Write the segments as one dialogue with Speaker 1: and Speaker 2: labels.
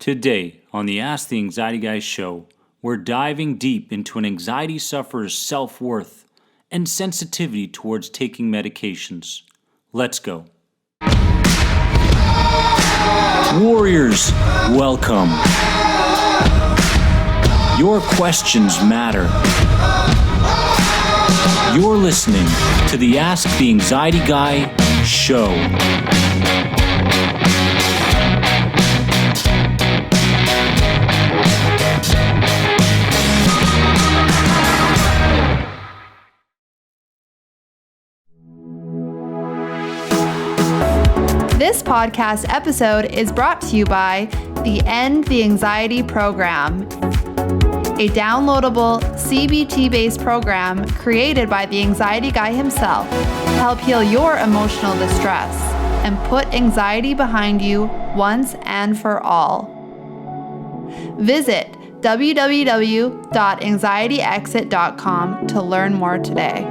Speaker 1: Today, on the Ask the Anxiety Guy show, we're diving deep into an anxiety sufferer's self-worth and sensitivity towards taking medications. Let's go. Warriors, welcome. Your questions matter. You're listening to the Ask the Anxiety Guy show.
Speaker 2: This podcast episode is brought to you by the End the Anxiety program, a downloadable CBT-based program created by the anxiety guy himself to help heal your emotional distress and put anxiety behind you once and for all. Visit www.anxietyexit.com to learn more today.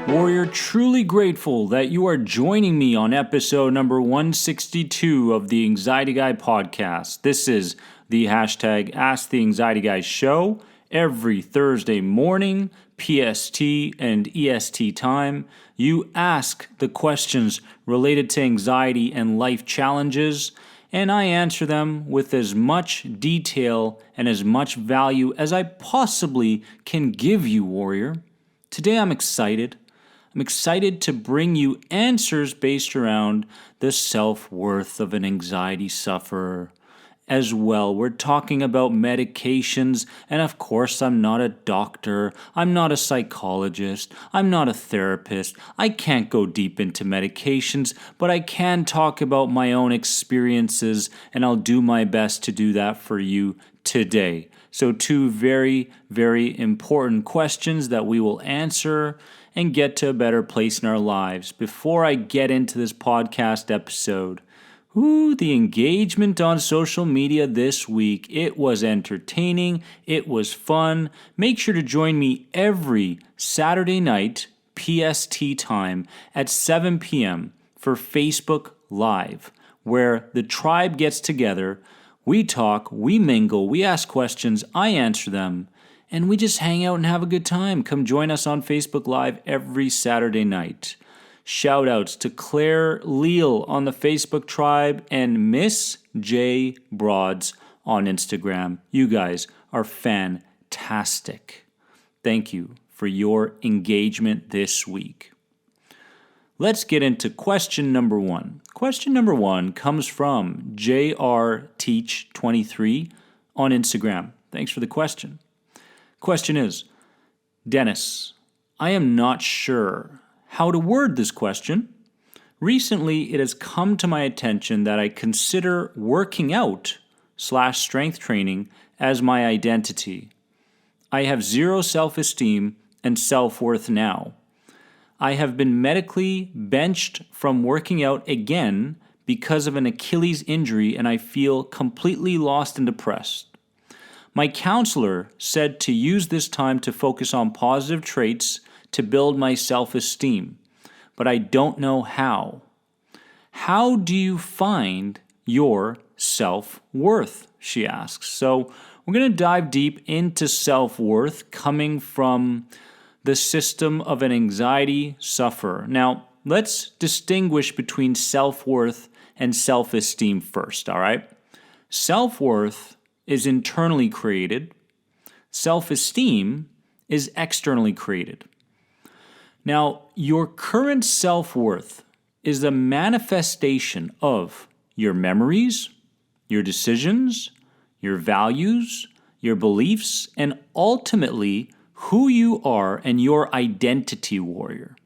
Speaker 1: Warrior, truly grateful that you are joining me on episode number 162 of the Anxiety Guy podcast. This is the hashtag Ask the Anxiety Guy show every Thursday morning, PST and EST time. You ask the questions related to anxiety and life challenges, and I answer them with as much detail and as much value as I possibly can give you, Warrior. Today I'm excited. I'm excited to bring you answers based around the self-worth of an anxiety sufferer. As well, we're talking about medications, and of course, I'm not a doctor, I'm not a psychologist, I'm not a therapist, I can't go deep into medications, but I can talk about my own experiences, and I'll do my best to do that for you today. So two very, very important questions that we will answer and get to a better place in our lives. Before I get into this podcast episode, the engagement on social media this week, it was entertaining, it was fun. Make sure to join me every Saturday night, PST time, at 7 p.m. for Facebook Live, where the tribe gets together, we talk, we mingle, we ask questions, I answer them, and we just hang out and have a good time. Come join us on Facebook Live every Saturday night. Shout outs to Claire Leal on the Facebook tribe and Miss J Broads on Instagram. You guys are fantastic. Thank you for your engagement this week. Let's get into question number one. Question number one comes from JRTeach23 on Instagram. Thanks for the question. Question is, Dennis, I am not sure how to word this question. Recently, it has come to my attention that I consider working out / strength training as my identity. I have zero self-esteem and self-worth now. I have been medically benched from working out again because of an Achilles injury, and I feel completely lost and depressed. My counselor said to use this time to focus on positive traits to build my self-esteem, but I don't know how. How do you find your self-worth, she asks. So we're going to dive deep into self-worth coming from the system of an anxiety sufferer. Now, let's distinguish between self-worth and self-esteem first, all right? Self-worth is internally created. Self-esteem is externally created. Now, your current self-worth is the manifestation of your memories, your decisions, your values, your beliefs, and ultimately who you are and your identity, warrior.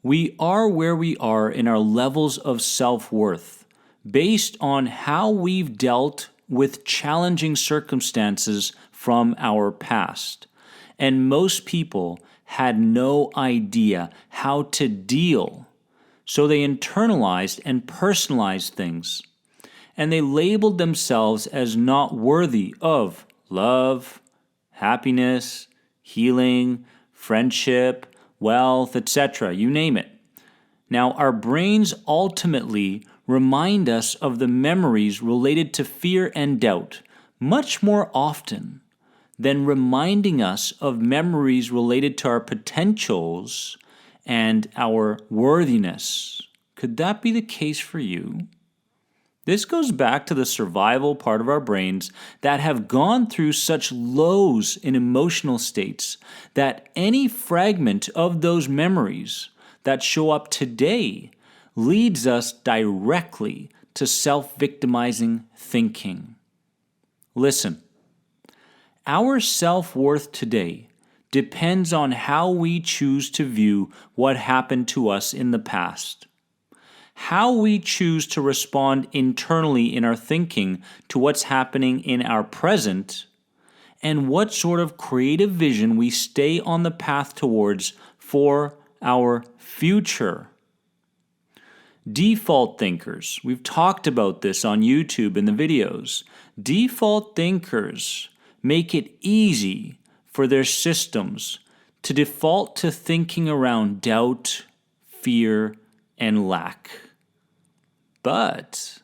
Speaker 1: We are where we are in our levels of self-worth based on how we've dealt with challenging circumstances from our past. And most people had no idea how to deal, so they internalized and personalized things. And they labeled themselves as not worthy of love, happiness, healing, friendship, wealth, etc., you name it. Now, our brains ultimately remind us of the memories related to fear and doubt much more often than reminding us of memories related to our potentials and our worthiness. Could that be the case for you? This goes back to the survival part of our brains that have gone through such lows in emotional states that any fragment of those memories that show up today leads us directly to self-victimizing thinking. Listen, our self-worth today depends on how we choose to view what happened to us in the past. How we choose to respond internally in our thinking to what's happening in our present, and what sort of creative vision we stay on the path towards for our future. Default thinkers, we've talked about this on YouTube in the videos. Default thinkers make it easy for their systems to default to thinking around doubt, fear, and lack. But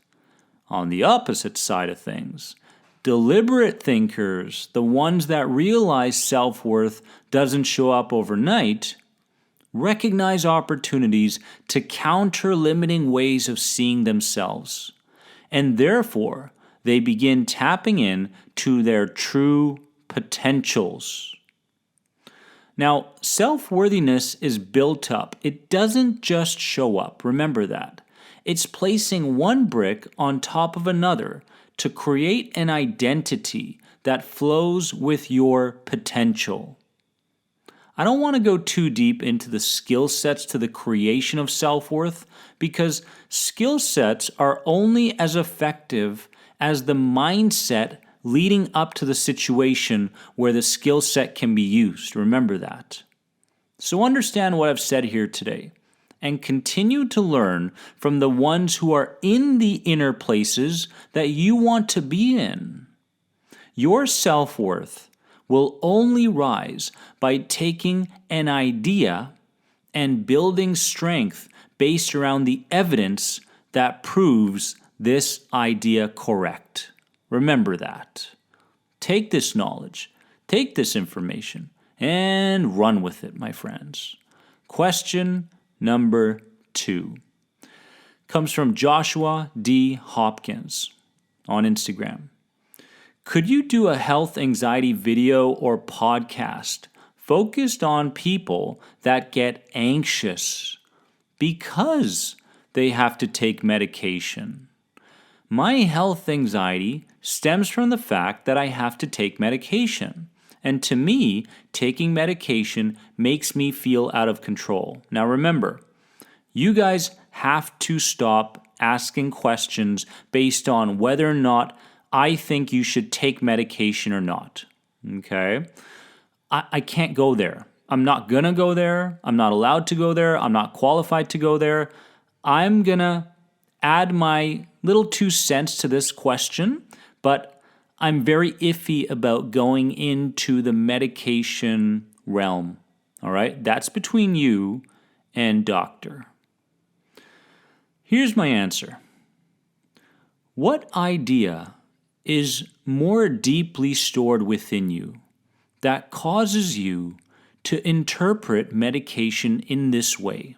Speaker 1: on the opposite side of things, deliberate thinkers, the ones that realize self-worth doesn't show up overnight, recognize opportunities to counter limiting ways of seeing themselves, and therefore they begin tapping in to their true potentials. Now, self-worthiness is built up. It doesn't just show up. Remember that. It's placing one brick on top of another to create an identity that flows with your potential. I don't want to go too deep into the skill sets to the creation of self-worth because skill sets are only as effective as the mindset leading up to the situation where the skill set can be used. Remember that. So understand what I've said here today and continue to learn from the ones who are in the inner places that you want to be in. Your self-worth will only rise by taking an idea and building strength based around the evidence that proves this idea correct. Remember that. Take this knowledge, take this information, and run with it, my friends. Question number 2 comes from Joshua D. Hopkins on Instagram. Could you do a health anxiety video or podcast focused on people that get anxious because they have to take medication? My health anxiety stems from the fact that I have to take medication. And to me, taking medication makes me feel out of control. Now remember, you guys have to stop asking questions based on whether or not I think you should take medication or not. Okay? I can't go there. I'm not going to go there. I'm not allowed to go there. I'm not qualified to go there. I'm going to add my little 2 cents to this question, but I'm very iffy about going into the medication realm. All right? That's between you and doctor. Here's my answer. What idea is more deeply stored within you that causes you to interpret medication in this way?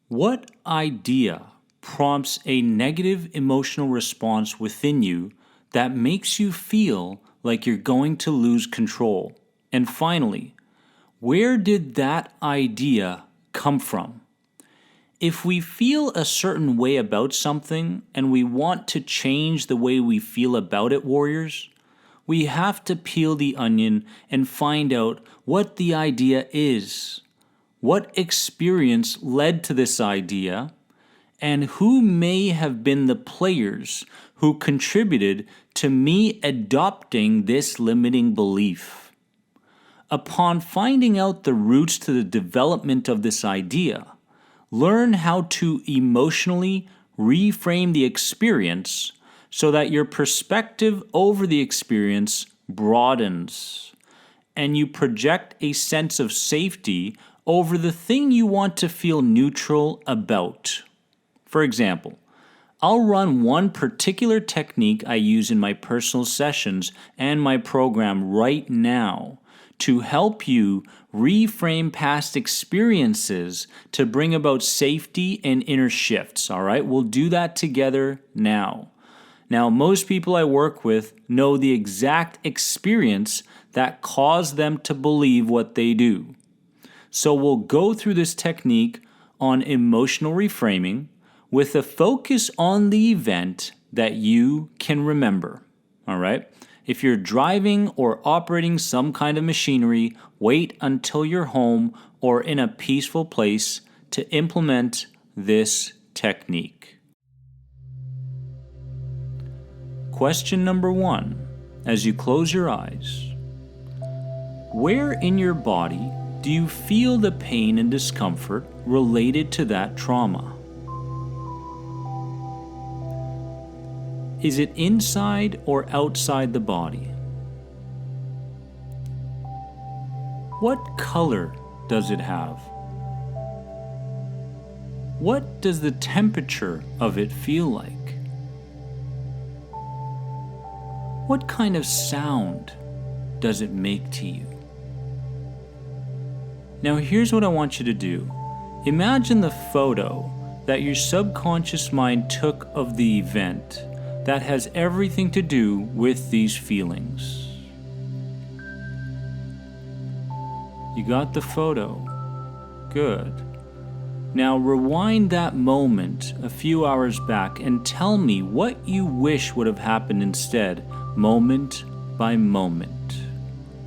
Speaker 1: What idea prompts a negative emotional response within you that makes you feel like you're going to lose control? And finally, where did that idea come from? If we feel a certain way about something and we want to change the way we feel about it, warriors, we have to peel the onion and find out what the idea is, what experience led to this idea, and who may have been the players who contributed to me adopting this limiting belief. Upon finding out the roots to the development of this idea, learn how to emotionally reframe the experience so that your perspective over the experience broadens and you project a sense of safety over the thing you want to feel neutral about. For example, I'll run one particular technique I use in my personal sessions and my program right now to help you reframe past experiences to bring about safety and inner shifts, all right? We'll do that together now. Now, most people I work with know the exact experience that caused them to believe what they do. So we'll go through this technique on emotional reframing with a focus on the event that you can remember, all right? If you're driving or operating some kind of machinery, wait until you're home or in a peaceful place to implement this technique. Question number 1, as you close your eyes, where in your body do you feel the pain and discomfort related to that trauma? Is it inside or outside the body? What color does it have? What does the temperature of it feel like? What kind of sound does it make to you? Now here's what I want you to do. Imagine the photo that your subconscious mind took of the event that has everything to do with these feelings. You got the photo? Good. Now rewind that moment a few hours back and tell me what you wish would have happened instead, moment by moment.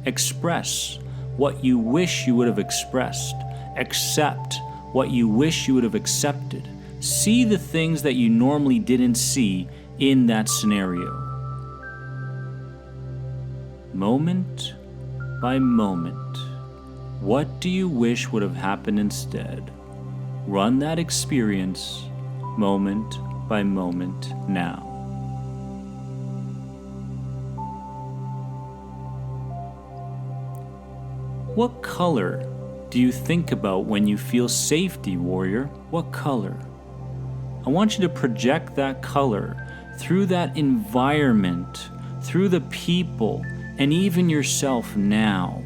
Speaker 1: Express what you wish you would have expressed. Accept what you wish you would have accepted. See the things that you normally didn't see in that scenario. Moment by moment, what do you wish would have happened instead? Run that experience moment by moment now. What color do you think about when you feel safety, warrior? What color? I want you to project that color through that environment, through the people, and even yourself now.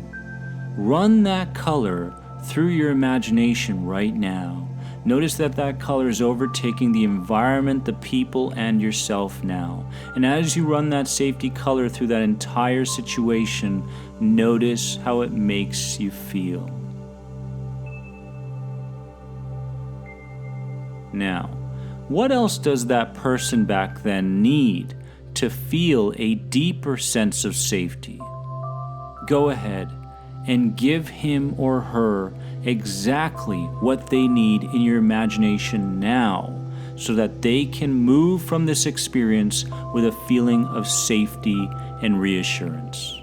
Speaker 1: Run that color through your imagination right now. Notice that that color is overtaking the environment, the people, and yourself now. And as you run that safety color through that entire situation, notice how it makes you feel. Now, what else does that person back then need to feel a deeper sense of safety? Go ahead and give him or her exactly what they need in your imagination now so that they can move from this experience with a feeling of safety and reassurance.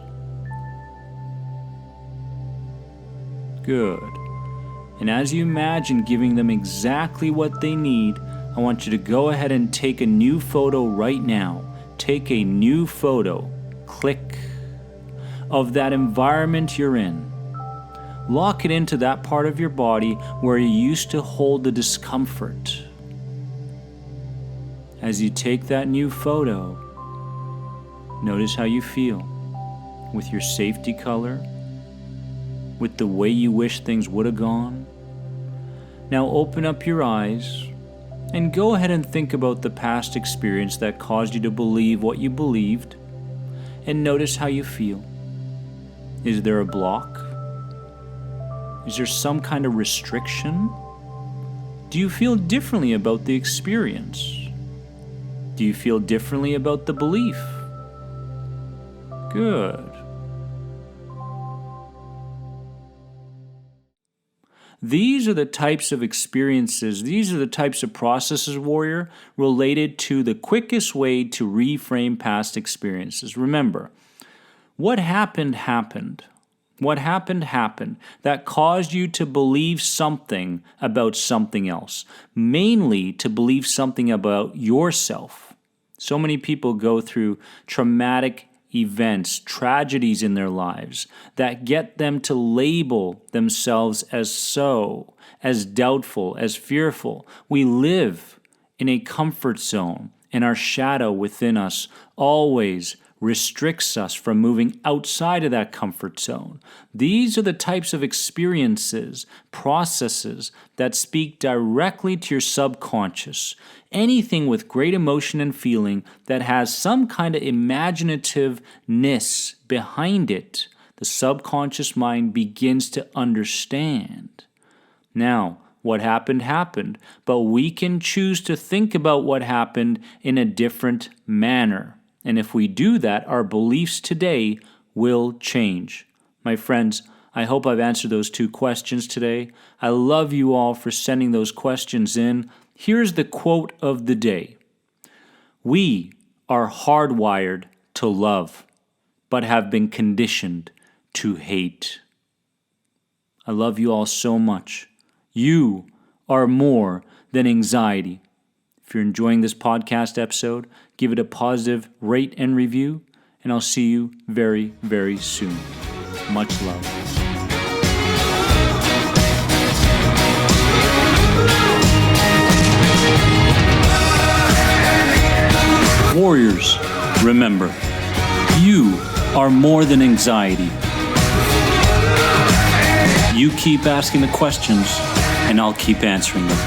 Speaker 1: Good. And as you imagine giving them exactly what they need, I want you to go ahead and take a new photo right now. Take a new photo, click, of that environment you're in. Lock it into that part of your body where you used to hold the discomfort. As you take that new photo, notice how you feel with your safety color, with the way you wish things would have gone. Now open up your eyes and go ahead and think about the past experience that caused you to believe what you believed, and notice how you feel. Is there a block? Is there some kind of restriction? Do you feel differently about the experience? Do you feel differently about the belief? Good. These are the types of experiences, these are the types of processes, warrior, related to the quickest way to reframe past experiences. Remember, what happened happened. What happened happened. That caused you to believe something about something else, mainly to believe something about yourself. So many people go through traumatic events, tragedies in their lives that get them to label themselves as doubtful, as fearful. We live in a comfort zone, and our shadow within us always restricts us from moving outside of that comfort zone. These are the types of experiences, processes that speak directly to your subconscious. Anything with great emotion and feeling that has some kind of imaginativeness behind it, the subconscious mind begins to understand. Now, what happened, happened, but we can choose to think about what happened in a different manner. And if we do that, our beliefs today will change. My friends, I hope I've answered those 2 questions today. I love you all for sending those questions in. Here's the quote of the day. We are hardwired to love, but have been conditioned to hate. I love you all so much. You are more than anxiety. If you're enjoying this podcast episode, give it a positive rate and review, and I'll see you very, very soon. Much love. Warriors, remember, you are more than anxiety. You keep asking the questions, and I'll keep answering them.